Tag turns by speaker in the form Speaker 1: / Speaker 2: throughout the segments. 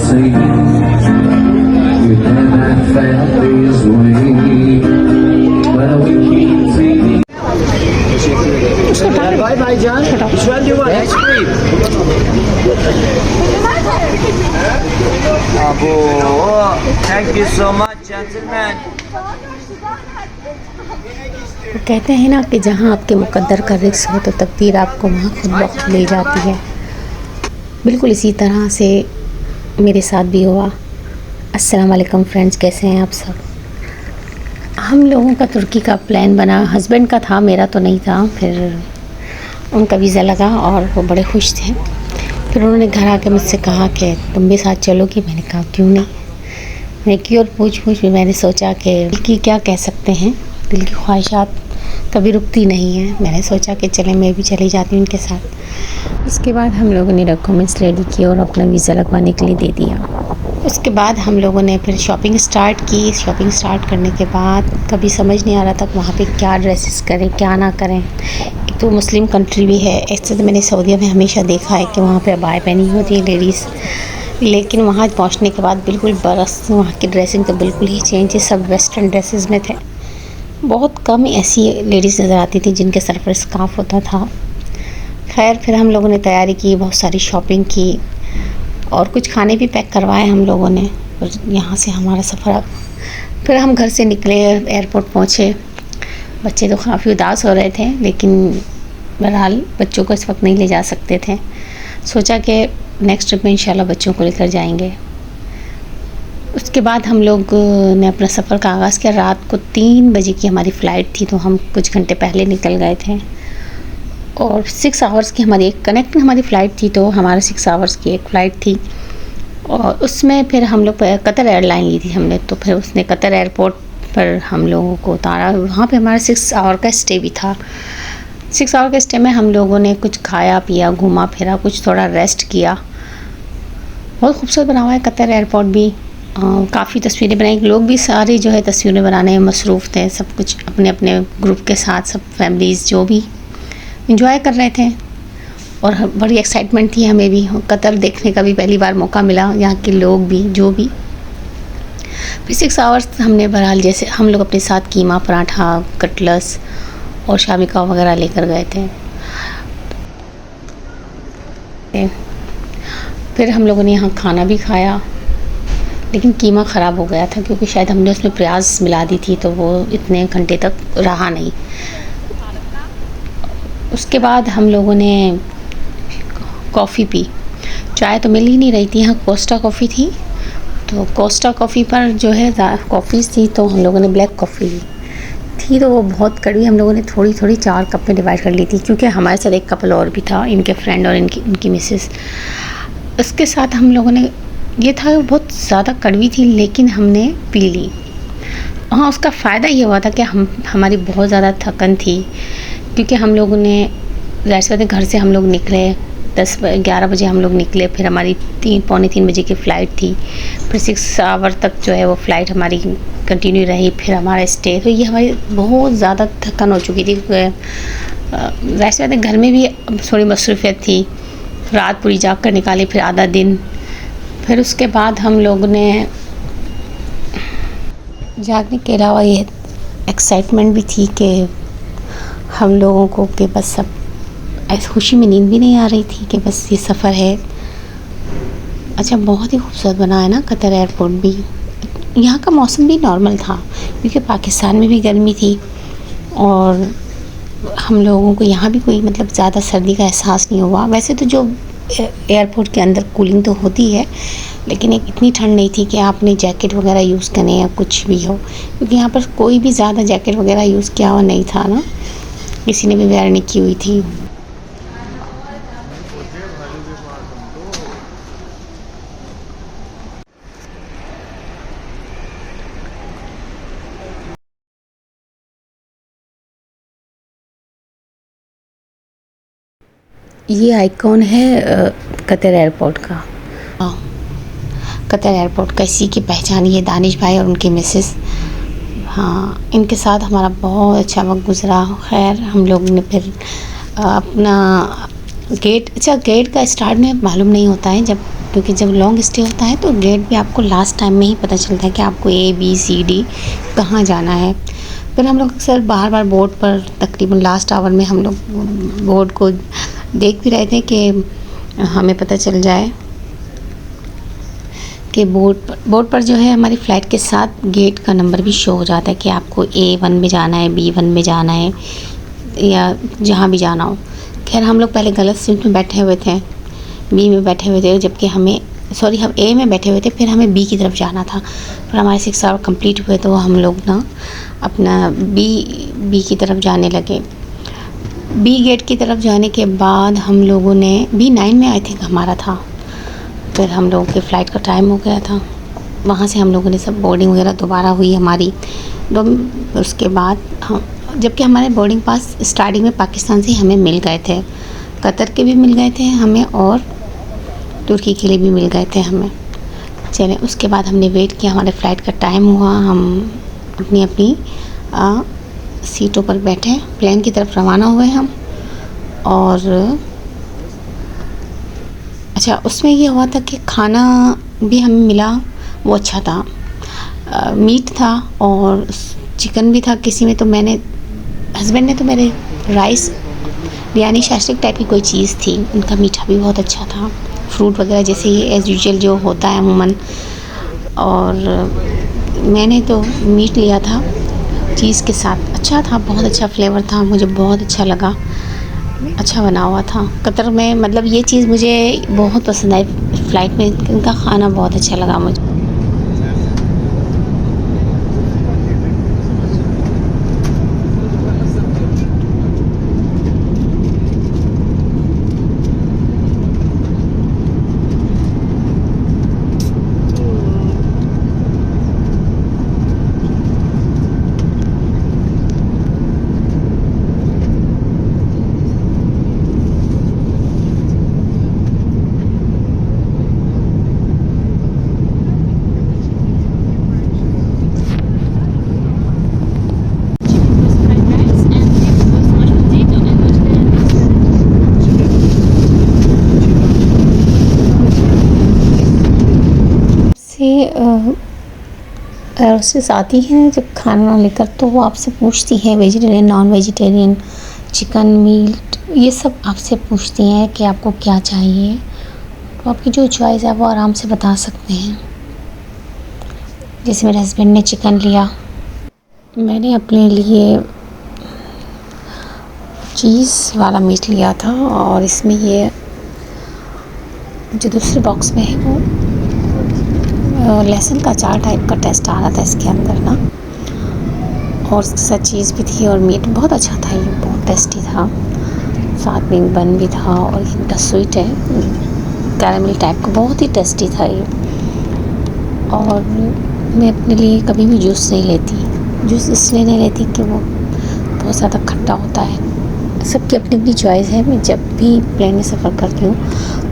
Speaker 1: see. You never felt this way. Well, we keep feeding.
Speaker 2: Bye bye John. Which one do you want? Ice cream. Abo, thank you so much, gentlemen.
Speaker 3: कहते हैं ना कि जहाँ आपके मुकद्दर का risk हो तो तकदीर आपको वहाँ खुद वक्त ले जाती है। बिल्कुल इसी तरह से मेरे साथ भी हुआ। अस्सलाम वालेकुम फ्रेंड्स, कैसे हैं आप सब। हम लोगों का तुर्की का प्लान बना, हस्बैंड का था, मेरा तो नहीं था। फिर उनका वीज़ा लगा और वो बड़े खुश थे। फिर उन्होंने घर आके मुझसे कहा कि तुम भी साथ चलोगी। मैंने कहा क्यों नहीं। मैं की और पूछ में मैंने सोचा कि दिल की क्या कह सकते हैं, दिल की ख्वाहिशात कभी रुकती नहीं है। मैंने सोचा कि चले मैं भी चली जाती हूँ उनके साथ। उसके बाद हम लोगों ने डॉक्यूमेंट्स रेडी किए और अपना वीज़ा लगवाने के लिए दे दिया। उसके बाद हम लोगों ने फिर शॉपिंग स्टार्ट की। शॉपिंग स्टार्ट करने के बाद कभी समझ नहीं आ रहा था वहाँ पे क्या ड्रेसेस करें क्या ना करें। एक तो मुस्लिम कंट्री भी है, ऐसे तो मैंने सऊदीया में हमेशा देखा है कि वहाँ पे अबाया पहनी होती है लेडीज़, लेकिन वहाँ पहुँचने के बाद बिल्कुल बरस वहाँ की ड्रेसिंग तो बिल्कुल ही चेंज है। सब वेस्टर्न ड्रेसेस में थे। बहुत कम ऐसी लेडीज़ नज़र आती थी जिनके सर पर स्कार्फ होता था। खैर फिर हम लोगों ने तैयारी की, बहुत सारी शॉपिंग की और कुछ खाने भी पैक करवाए हम लोगों ने। और यहाँ से हमारा सफ़र, फिर हम घर से निकले, एयरपोर्ट पहुँचे। बच्चे तो काफ़ी उदास हो रहे थे, लेकिन बहरहाल बच्चों को इस वक्त नहीं ले जा सकते थे। सोचा कि नेक्स्ट ट्रिप में इंशाल्लाह बच्चों को लेकर जाएंगे। उसके बाद हम लोग ने अपना सफ़र का आगाज़ किया। रात को 3 बजे की हमारी फ़्लाइट थी, तो हम कुछ घंटे पहले निकल गए थे। और 6 आवर्स की हमारी एक कनेक्टिंग हमारी फ़्लाइट थी, तो हमारा 6 आवर्स की एक फ़्लाइट थी। और उसमें फिर हम लोग कतर एयरलाइन ली थी हमने, तो फिर उसने कतर एयरपोर्ट पर हम लोगों को उतारा। वहाँ पे हमारा 6 आवर का स्टे भी था। 6 आवर के स्टे में हम लोगों ने कुछ खाया पिया, घूमा फिरा, कुछ थोड़ा रेस्ट किया। बहुत खूबसूरत बना हुआ है कतर एयरपोर्ट भी। काफ़ी तस्वीरें बनाई। लोग भी सारे जो है तस्वीरें बनाने में मसरूफ़ थे। सब कुछ अपने अपने ग्रुप के साथ, सब फैमिलीज़ जो भी इंजॉय कर रहे थे। और बड़ी एक्साइटमेंट थी हमें भी। कतर देखने का भी पहली बार मौका मिला, यहाँ के लोग भी जो भी। फिर 6 आवर्स हमने बहरहाल, जैसे हम लोग अपने साथ कीमा, पराठा, कटलस और शामी कबाब वगैरह लेकर गए थे। फिर हम लोगों ने यहाँ खाना भी खाया, लेकिन कीमा ख़राब हो गया था क्योंकि शायद हमने उसमें प्याज मिला दी थी, तो वो इतने घंटे तक रहा नहीं। उसके बाद हम लोगों ने कॉफ़ी पी। चाय तो मिल ही नहीं रही थी, यहाँ कोस्टा कॉफ़ी थी, तो कोस्टा कॉफ़ी पर जो है कॉफ़ीज़ थी, तो हम लोगों ने ब्लैक कॉफ़ी ली थी। तो वो बहुत कड़वी, हम लोगों ने थोड़ी थोड़ी 4 कप में डिवाइड कर ली थी, क्योंकि हमारे साथ एक कपल और भी था, इनके फ्रेंड और इनकी मिसेस। उसके साथ हम लोगों ने, ये था बहुत ज़्यादा कड़वी थी, लेकिन हमने पी ली। हाँ, उसका फ़ायदा ये हुआ था कि हमारी बहुत ज़्यादा थकन थी, क्योंकि हम लोगों ने ज़ाहिर सी बात है घर से हम लोग निकले 10-11 बजे हम लोग निकले। फिर हमारी 3-पौने 3 बजे की फ़्लाइट थी। फिर 6 आवर तक जो है वो फ़्लाइट हमारी कंटिन्यू रही। फिर हमारा स्टे, तो ये हमारी बहुत ज़्यादा थकन हो चुकी थी। ज़ाहिर सी बात है घर में भी थोड़ी मसरूफ़ियत थी, रात पूरी जाग कर निकाली, फिर आधा दिन। फिर उसके बाद हम लोग ने जागने के अलावा ये एक्साइटमेंट भी थी कि हम लोगों को कि बस सब ऐसी खुशी में नींद भी नहीं आ रही थी कि बस ये सफ़र है। अच्छा, बहुत ही खूबसूरत बना है ना कतर एयरपोर्ट भी। यहाँ का मौसम भी नॉर्मल था, क्योंकि पाकिस्तान में भी गर्मी थी और हम लोगों को यहाँ भी कोई मतलब ज़्यादा सर्दी का एहसास नहीं हुआ। वैसे तो जो एयरपोर्ट के अंदर कूलिंग तो होती है, लेकिन एक इतनी ठंड नहीं थी कि आपने जैकेट वगैरह यूज़ करें या कुछ भी हो, क्योंकि यहाँ पर कोई भी ज़्यादा जैकेट वगैरह यूज़ किया हुआ नहीं था ना, किसी ने भी वेयर नहीं की हुई थी। ये आइकॉन है कतर एयरपोर्ट का। कतर एयरपोर्ट का इसी की पहचान ये दानिश भाई और उनकी मिसेस। हाँ, इनके साथ हमारा बहुत अच्छा वक्त गुज़रा। खैर हम लोग ने फिर अपना गेट, अच्छा गेट का स्टार्ट में मालूम नहीं होता है जब, क्योंकि जब लॉन्ग स्टे होता है तो गेट भी आपको लास्ट टाइम में ही पता चलता है कि आपको A B C D कहाँ जाना है। फिर हम लोग अक्सर बार बार बोर्ड पर, तकरीबन लास्ट आवर में हम लोग बोर्ड को देख भी रहे थे कि हमें पता चल जाए कि बोर्ड पर जो है हमारी फ़्लाइट के साथ गेट का नंबर भी शो हो जाता है कि आपको A1 में जाना है, B1 में जाना है, या जहाँ भी जाना हो। खैर हम लोग पहले गलत सीट में बैठे हुए थे, B में बैठे हुए थे, जबकि हम A में बैठे हुए थे, फिर हमें B की तरफ जाना था। फिर हमारे 6 आवर कंप्लीट हुए तो हम लोग ना अपना B की तरफ जाने लगे। B गेट की तरफ जाने के बाद हम लोगों ने B9 में आई थिंक हमारा था। फिर हम लोगों के फ़्लाइट का टाइम हो गया था। वहाँ से हम लोगों ने सब बोर्डिंग वगैरह दोबारा हुई हमारी। उसके बाद हम, जबकि हमारे बोर्डिंग पास स्टार्टिंग में पाकिस्तान से हमें मिल गए थे, कतर के भी मिल गए थे हमें और तुर्की के लिए भी मिल गए थे हमें। चलें, उसके बाद हमने वेट किया, हमारे फ़्लाइट का टाइम हुआ, हम अपनी अपनी सीटों पर बैठे, प्लेन की तरफ रवाना हुए हम। और अच्छा, उसमें ये हुआ था कि खाना भी हमें मिला, वो अच्छा था। मीट था और चिकन भी था किसी में, तो हस्बैंड ने तो मेरे राइस बिरयानी शास्त्रिक टाइप की कोई चीज़ थी, उनका मीठा भी बहुत अच्छा था, फ्रूट वगैरह जैसे ही एज़ यूजुअल जो होता है अमूमन। और मैंने तो मीट लिया था चीज़ के साथ, अच्छा था, बहुत अच्छा फ्लेवर था, मुझे बहुत अच्छा लगा, अच्छा बना हुआ था। कतर में मतलब ये चीज़ मुझे बहुत पसंद आई, फ़्लाइट में इनका खाना बहुत अच्छा लगा मुझे। एयरहोस्टेस आती हैं जब खाना लेकर, तो वो आपसे पूछती हैं vegetarian, non vegetarian, chicken, meat, ये सब आपसे पूछती हैं कि आपको क्या चाहिए। तो आपकी जो चॉइस है वो आराम से बता सकते हैं। जैसे मेरे हस्बैंड ने चिकन लिया, मैंने अपने लिए चीज़ वाला मीट लिया था। और इसमें ये जो दूसरे बॉक्स में है वो लहसुन का अचार टाइप का टेस्ट आ रहा था इसके अंदर ना, और साथ चीज़ भी थी और मीट बहुत अच्छा था, ये बहुत टेस्टी था। साथ में बन भी था और ये स्वीट है, कैरेमल टाइप का, बहुत ही टेस्टी था ये। और मैं अपने लिए कभी भी जूस नहीं लेती, जूस इसलिए नहीं लेती कि वो बहुत ज़्यादा खट्टा होता है। सबकी अपनी अपनी चॉइस है। मैं जब भी प्लेन में सफ़र करती हूँ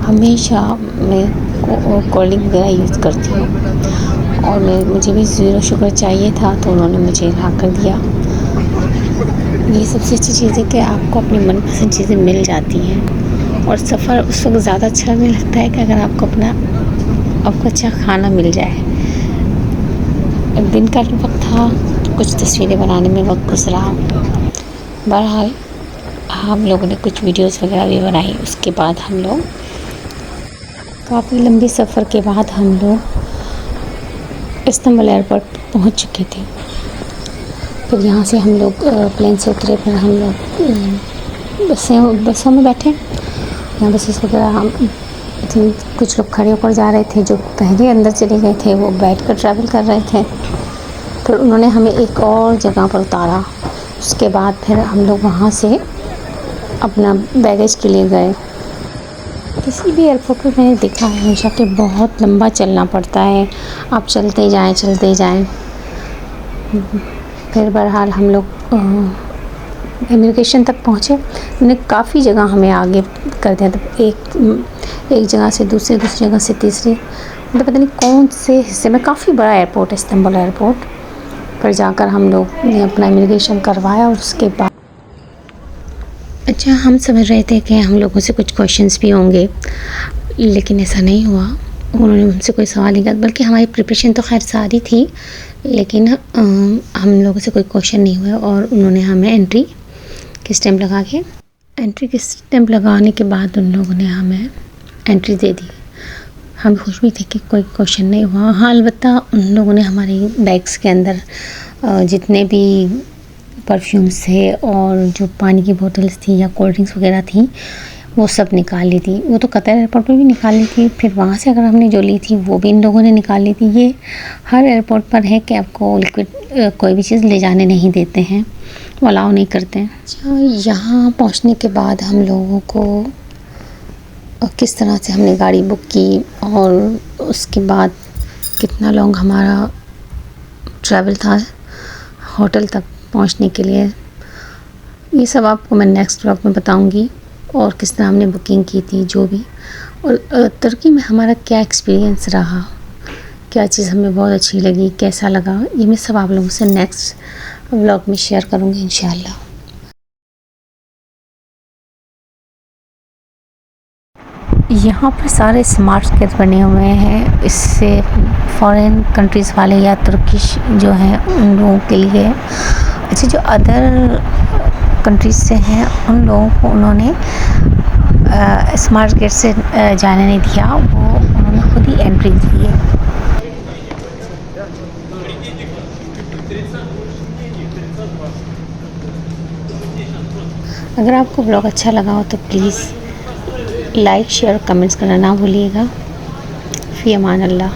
Speaker 3: हमेशा मैं कोल्ड ड्रिंक वगैरह यूज़ करती हूँ। और मुझे भी ज़ीरो शुगर चाहिए था तो उन्होंने मुझे ला कर दिया। ये सबसे अच्छी चीज़ है कि आपको अपनी मनपसंद चीज़ें मिल जाती हैं, और सफ़र उस वक्त ज़्यादा अच्छा नहीं लगता है कि अगर आपको अच्छा खाना मिल जाए। दिन का वक्त था, कुछ तस्वीरें बनाने में वक्त गुजरा। बहरहाल हम लोगों ने कुछ वीडियोस वगैरह भी बनाई। उसके बाद हम लोग काफ़ी लंबे सफ़र के बाद हम लोग इस्तांबुल एयरपोर्ट पहुंच चुके थे। फिर यहाँ से हम लोग प्लेन से उतरे, फिर हम लोग बसों में बैठे। यहाँ बसेस वगैरह हम कुछ लोग खड़े होकर जा रहे थे, जो पहले अंदर चले गए थे वो बैठकर ट्रैवल कर रहे थे। फिर उन्होंने हमें एक और जगह पर उतारा। उसके बाद फिर हम लोग वहाँ से अपना बैगेज के लिए गए। किसी भी एयरपोर्ट पर मैंने देखा है हमेशा कि बहुत लंबा चलना पड़ता है, आप चलते जाएं। फिर बहरहाल हम लोग इमिग्रेशन तक पहुँचे। उन्होंने काफ़ी जगह हमें आगे कर दिया, तो एक जगह से दूसरी जगह से तीसरी, मतलब पता नहीं कौन से हिस्से में। काफ़ी बड़ा एयरपोर्ट है इस्तांबुल एयरपोर्ट। फिर जाकर हम लोग ने अपना इमिग्रेशन करवाया और उसके बाद अच्छा, हम समझ रहे थे कि हम लोगों से कुछ क्वेश्चंस भी होंगे, लेकिन ऐसा नहीं हुआ। उन्होंने हमसे कोई सवाल नहीं किया, बल्कि हमारी प्रिपरेशन तो खैर सारी थी, लेकिन हम लोगों से कोई क्वेश्चन नहीं हुआ। और उन्होंने हमें एंट्री की स्टैम्प लगाने के बाद उन लोगों ने हमें एंट्री दे दी। हम खुश भी थे कि कोई क्वेश्चन नहीं हुआ। हाँ, अलबत्ता उन लोगों ने हमारी बैग्स के अंदर जितने भी परफ्यूम्स थे और जो पानी की बोतल्स थी या कोल्ड ड्रिंक्स वगैरह थी, वो सब निकाल ली थी। वो तो कतर एयरपोर्ट पे भी निकाल ली थी, फिर वहाँ से अगर हमने जो ली थी वो भी इन लोगों ने निकाल ली थी। ये हर एयरपोर्ट पर है कि आपको लिक्विड कोई भी चीज़ ले जाने नहीं देते हैं, वो अलाउ नहीं करते हैं। अच्छा, यहाँ पहुँचने के बाद हम लोगों को किस तरह से हमने गाड़ी बुक की और उसके बाद कितना लॉन्ग हमारा ट्रैवल था होटल तक पहुंचने के लिए, ये सब आपको मैं नेक्स्ट व्लॉग में बताऊंगी। और किस तरह हमने बुकिंग की थी जो भी, और तुर्की में हमारा क्या एक्सपीरियंस रहा, क्या चीज़ हमें बहुत अच्छी लगी, कैसा लगा, ये मैं सब आप लोगों से नेक्स्ट व्लॉग में शेयर करूँगी इंशाल्लाह। यहाँ पर सारे स्मार्ट सिटीज़ बने हुए हैं, इससे फॉरेन कंट्रीज़ वाले या तुर्किश जो हैं उन लोगों के लिए। अच्छा, जो अदर कंट्रीज से हैं उन लोगों को उन्होंने स्मार्ट गेट से जाने नहीं दिया, वो उन्होंने खुद ही एंट्री दी है। अगर आपको ब्लॉग अच्छा लगा हो तो प्लीज़ लाइक, शेयर, कमेंट्स करना ना भूलिएगा। फ़ी अमान अल्लाह।